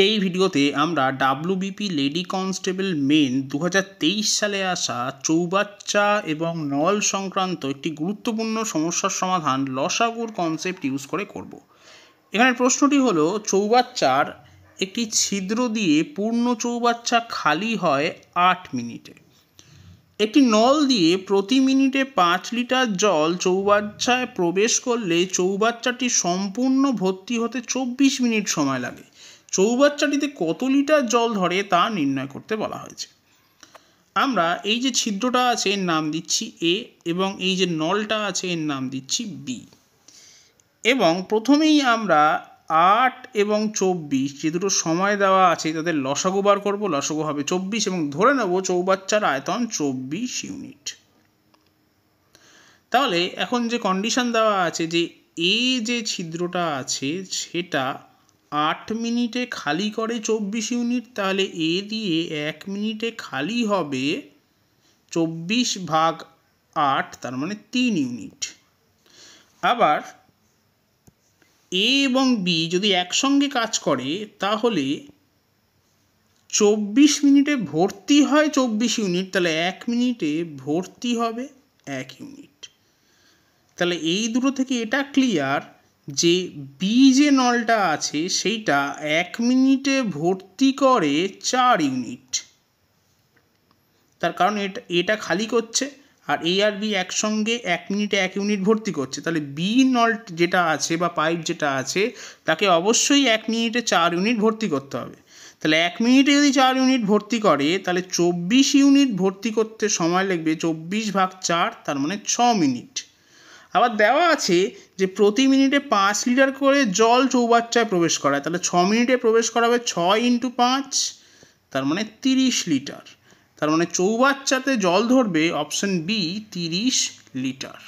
এই ভিডিওতে আমরা ডাব্লিউবিপি লেডি কনস্টেবল মেন 2023 সালে আসা চৌবাচ্চা এবং নল সংক্রান্ত একটি গুরুত্বপূর্ণ সমস্যার সমাধান লসাগুর কনসেপ্ট ইউজ করে করব। এখানে প্রশ্নটি হলো, চৌবাচ্চার একটি ছিদ্র দিয়ে পূর্ণ চৌবাচ্চা খালি হয় 8 মিনিটে। একটি নল দিয়ে প্রতি মিনিটে 5 লিটার জল চৌবাচ্চায় প্রবেশ করলে চৌবাচ্চাটি সম্পূর্ণ ভর্তি হতে 24 মিনিট সময় লাগে। চৌবাচ্চাটিতে কত লিটার জল ধরে তা নির্ণয় করতে বলা হয়েছে। আমরা এই যে ছিদ্রটা আছে এর নাম দিচ্ছি এ এবং এই যে নলটা আছে এর নাম দিচ্ছি বি। এবং প্রথমেই আমরা 8 এবং 24 যে দুটো সময় দেওয়া আছে তাদের লসাগু বার করব। লসাগু হবে 24 এবং ধরে নেব চৌবাচ্চার আয়তন 24 ইউনিট। তাহলে এখন যে কন্ডিশন দেওয়া আছে যে এ যে ছিদ্রটা আছে সেটা 8 মিনিটে খালি করে 24 ইউনিট, তাহলে এ দিয়ে 1 মিনিটে খালি হবে 24/8, তার মানে 3 ইউনিট। আবার এ এবং বি যদি একসঙ্গে কাজ করে তাহলে 24 মিনিটে ভর্তি হয় 24 ইউনিট, তাহলে 1 মিনিটে ভর্তি হবে 1 ইউনিট। তাহলে এই দুটো থেকে এটা ক্লিয়ার যে বি যে নলটা আছে সেইটা 1 মিনিটে ভর্তি করে 4 ইউনিট। তার কারণ এটা খালি করছে আর এ আর বি একসঙ্গে 1 মিনিটে 1 ইউনিট ভর্তি করছে। তাহলে বি নল যেটা আছে বা পাইপ যেটা আছে তাকে অবশ্যই 1 মিনিটে 4 ইউনিট ভর্তি করতে হবে। তাহলে 1 মিনিটে যদি 4 ইউনিট ভর্তি করে তাহলে 24 ইউনিট ভর্তি করতে সময় লাগবে 24/4, তার মানে 6 মিনিট। আবার দেওয়া আছে যে প্রতি মিনিটে 5 লিটার করে জল চৌবাচ্চায় প্রবেশ করায়, তাহলে 6 মিনিটে প্রবেশ করাবে 6 × 5, তার মানে 30 লিটার। তার মানে চৌবাচ্চাতে জল ধরবে অপশন বি 30 লিটার।